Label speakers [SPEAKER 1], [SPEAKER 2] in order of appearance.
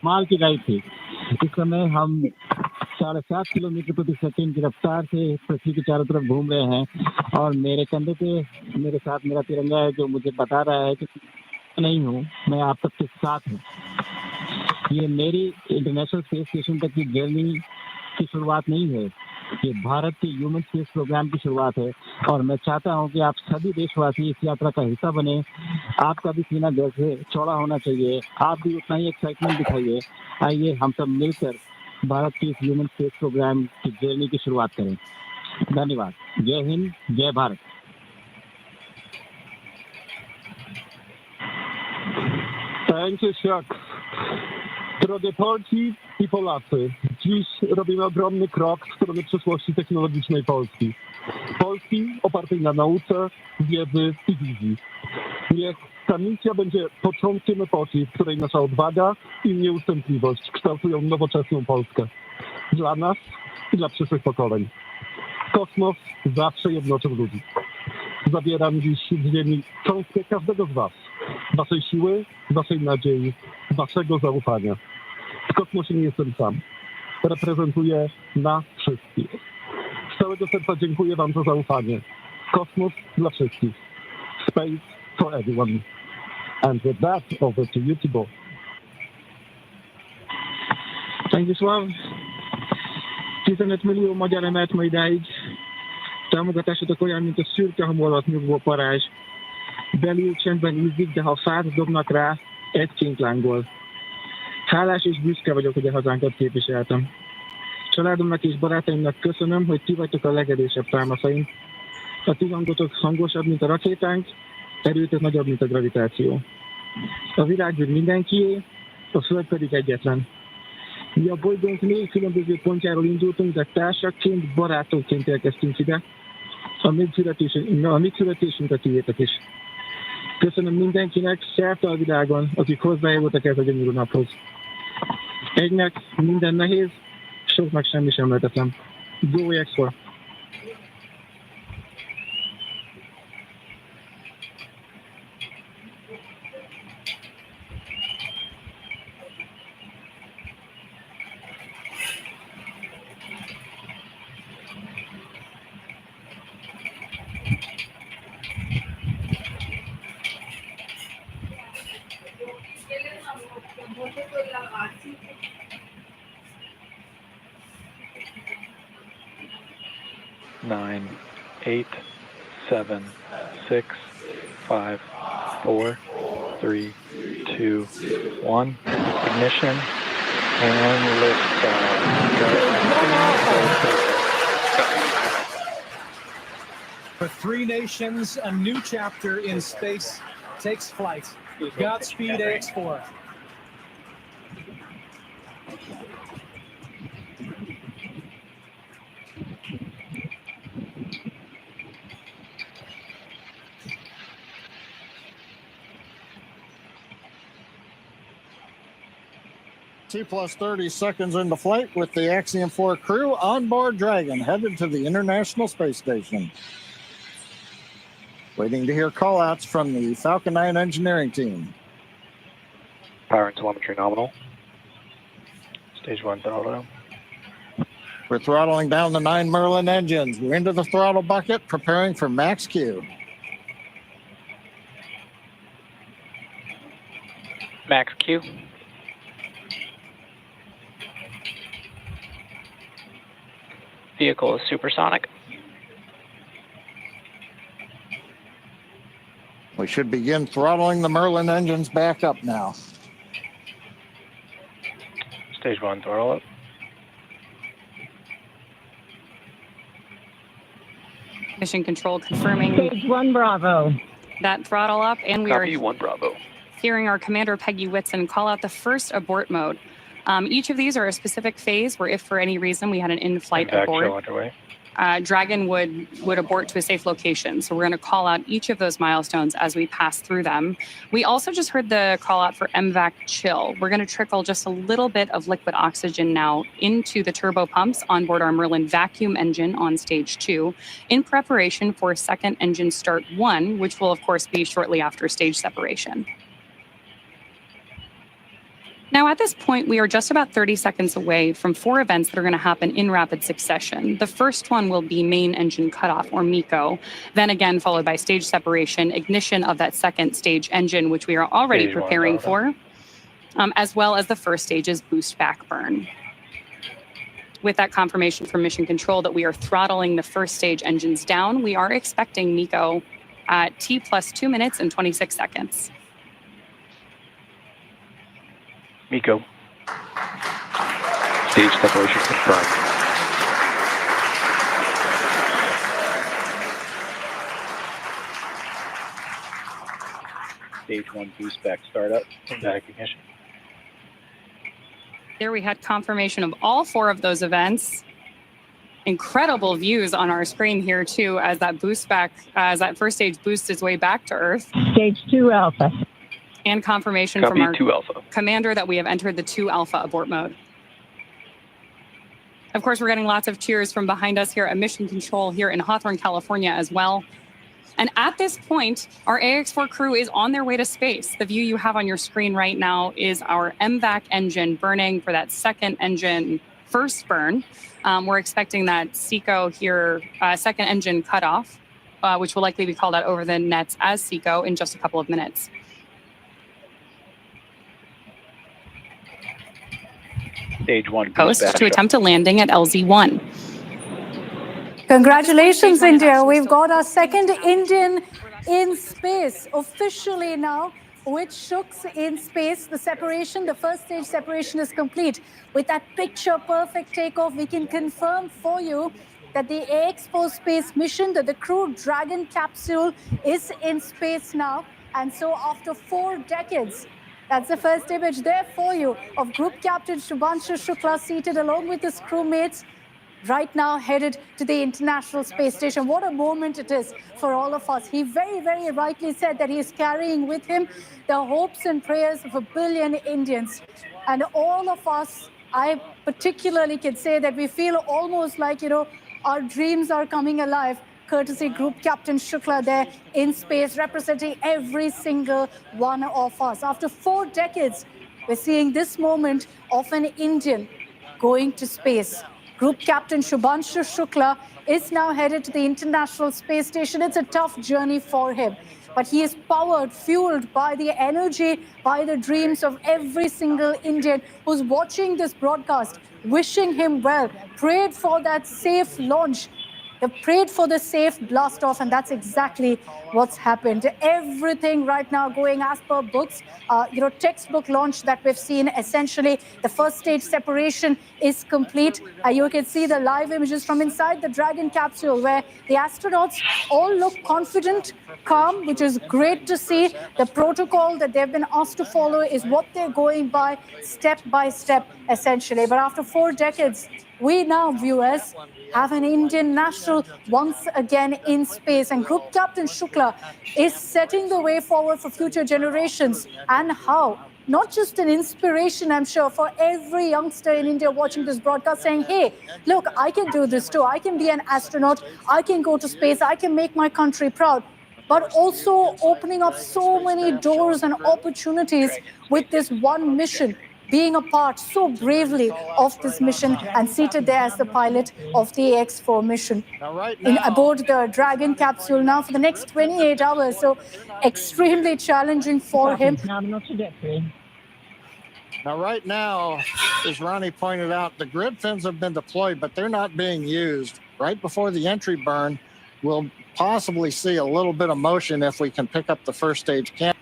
[SPEAKER 1] माल की गाड़ी थी। इस समय हम 7.5 किलोमीटर प्रति सेकंड की रफ्तार से पृथ्वी के चारों तरफ घूम रहे हैं और मेरे कंधे पे मेरे साथ मेरा तिरंगा है जो मुझे बता रहा है कि नहीं हूँ, मैं आप सबके साथ हूँ। ये मेरी इंटरनेशनल स्पेस स्टेशन तक की जर्नी की शुरुआत नहीं है, ये भारत के ह्यूमन स्पेस प्रोग्राम की शुरुआत है और मैं चाहता हूं कि आप सभी देशवासी इस यात्रा का हिस्सा बने। आपका भी सीना जैसे चौड़ा होना चाहिए, आप भी उतना ही एक्साइटमेंट दिखाइए। आइए हम सब मिलकर भारत के इस ह्यूमन स्पेस प्रोग्राम की जर्नी की शुरुआत करें। धन्यवाद। जय हिंद, जय Bharat.
[SPEAKER 2] Thank you, Chuck. Drogie Polki i Polacy, dziś robimy ogromny krok w stronę przyszłości technologicznej Polski. Polski opartej na nauce, wiedzy i wizji. Niech ta misja będzie początkiem epoki, w której nasza odwaga i nieustępliwość kształtują nowoczesną Polskę. Dla nas i dla przyszłych pokoleń. Kosmos zawsze jednoczył ludzi. Zabieram dziś z ziemi cząstkę każdego z was. Waszej siły, waszej nadziei, waszego zaufania. W kosmosie nie jestem sam. Reprezentuję nas wszystkich. Z całego serca dziękuję wam za zaufanie. Kosmos dla wszystkich. Space for everyone. And with that, over to you, Thibault.
[SPEAKER 3] Stanisław, 15 millió magyar emelt ma idáig. Támogatásotok olyan, mint a szürke hamu alatt nyugvó parázs. Belül csendben ízik, de ha fát dobnak rá, egyként lángol. Hálás és büszke vagyok, hogy a hazánkat képviseltem. Családomnak és barátaimnak köszönöm, hogy ti vagytok a legerősebb támaszaim. A ti hangotok hangosabb, mint a rakétánk, erőtök nagyobb, mint a gravitáció. A világűr mindenkié, a Föld pedig egyetlen. Mi a bolygónk 4 különböző pontjáról indultunk, de társakként, barátokként érkeztünk ide. A mi születésünk a tiétek is. Köszönöm mindenkinek szerte a világon, akik hozzájárultak ez a gyönyörű naphoz. Egynek minden nehéz, soknak semmi sem lehetetlen. Go X4!
[SPEAKER 4] Nine, 8, 7, 6, 5, 4, 3, 2, 1. Ignition and liftoff.
[SPEAKER 5] For 3 nations, a new chapter in space takes flight. Godspeed, AX4.
[SPEAKER 6] Plus 30 seconds into flight with the Axiom-4 crew on board Dragon, headed to the International Space Station. Waiting to hear call-outs from the Falcon 9 engineering team.
[SPEAKER 4] Power and telemetry nominal. Stage 1 throttle.
[SPEAKER 6] We're throttling down the 9 Merlin engines. We're into the throttle bucket, preparing for max Q.
[SPEAKER 4] Max Q. Vehicle is supersonic.
[SPEAKER 6] We should begin throttling the Merlin engines back up now.
[SPEAKER 4] Stage 1 throttle up.
[SPEAKER 7] Mission control confirming
[SPEAKER 8] Stage 1 Bravo.
[SPEAKER 7] that throttle up, and we
[SPEAKER 4] Copy,
[SPEAKER 7] are
[SPEAKER 4] 1 Bravo.
[SPEAKER 7] hearing our commander Peggy Whitson call out the first abort mode. Each of these are a specific phase where if for any reason we had an in-flight abort,
[SPEAKER 4] underway.
[SPEAKER 7] Dragon would abort to a safe location. So we're going to call out each of those milestones as we pass through them. We also just heard the call out for MVAC chill. We're going to trickle just a little bit of liquid oxygen now into the turbo pumps on board our Merlin vacuum engine on stage 2 in preparation for second engine start 1, which will of course be shortly after stage separation. Now, at this point, we are just about 30 seconds away from 4 events that are going to happen in rapid succession. The first one will be main engine cutoff, or MECO, then again followed by stage separation, ignition of that second stage engine, which we are already
[SPEAKER 4] Stage one,
[SPEAKER 7] preparing
[SPEAKER 4] Delta.
[SPEAKER 7] for, as well as the first stage's boost back burn. With that confirmation from Mission Control that we are throttling the first stage engines down, we are expecting MECO at T plus 2 minutes and 26 seconds.
[SPEAKER 4] MECO. Stage separation confirmed. Stage 1 boost back startup and back ignition.
[SPEAKER 7] There we had confirmation of all 4 of those events. Incredible views on our screen here too, as that first stage boosts its way back to Earth.
[SPEAKER 8] Stage 2 Alpha.
[SPEAKER 7] And confirmation
[SPEAKER 4] Copy,
[SPEAKER 7] from our
[SPEAKER 4] 2 Alpha.
[SPEAKER 7] commander that we have entered the 2 Alpha abort mode. Of course, we're getting lots of cheers from behind us here at Mission Control here in Hawthorne, California as well. And at this point, our AX-4 crew is on their way to space. The view you have on your screen right now is our MVAC engine burning for that second engine first burn. We're expecting that SECO here, second engine cutoff, which will likely be called out over the nets as SECO in just a couple of minutes.
[SPEAKER 4] Stage 1
[SPEAKER 7] Post
[SPEAKER 4] boost back
[SPEAKER 7] to attempt a landing at LZ1.
[SPEAKER 9] Congratulations, India. We've got our second Indian in space officially now, with Shuk's in space. The separation, the first stage separation is complete. With that picture-perfect takeoff, we can confirm for you that the AX-4 space mission, that the Crew Dragon capsule is in space now. And so after 4 decades, that's the first image there for you of Group Captain Shubhanshu Shukla seated along with his crewmates, right now headed to the International Space Station. What a moment it is for all of us. He very, very rightly said that he is carrying with him the hopes and prayers of 1 billion Indians. And all of us, I particularly can say that we feel almost like, our dreams are coming alive, courtesy Group Captain Shukla there in space, representing every single one of us. After 4 decades, we're seeing this moment of an Indian going to space. Group Captain Shubhanshu Shukla is now headed to the International Space Station. It's a tough journey for him, but he is powered, fueled by the energy, by the dreams of every single Indian who's watching this broadcast, wishing him well, prayed for that safe launch. They prayed for the safe blast off, and that's exactly what's happened. Everything right now going as per books, textbook launch that we've seen. Essentially, the first stage separation is complete. You can see the live images from inside the Dragon capsule, where the astronauts all look confident, calm, which is great to see. The protocol that they've been asked to follow is what they're going by step, essentially. But after 4 decades, we now, viewers, have an Indian national once again in space. And Group Captain Shukla is setting the way forward for future generations. And how? Not just an inspiration, I'm sure, for every youngster in India watching this broadcast, saying, hey, look, I can do this too. I can be an astronaut. I can go to space. I can make my country proud. But also opening up so many doors and opportunities with this one mission, being a part so bravely of this mission and seated there as the pilot of the AX-4 mission. Aboard the Dragon capsule now for the next 28 hours. So extremely challenging for him.
[SPEAKER 6] Now, right now, as Ronnie pointed out, the grid fins have been deployed, but they're not being used. Right before the entry burn, we'll possibly see a little bit of motion if we can pick up the first stage camera.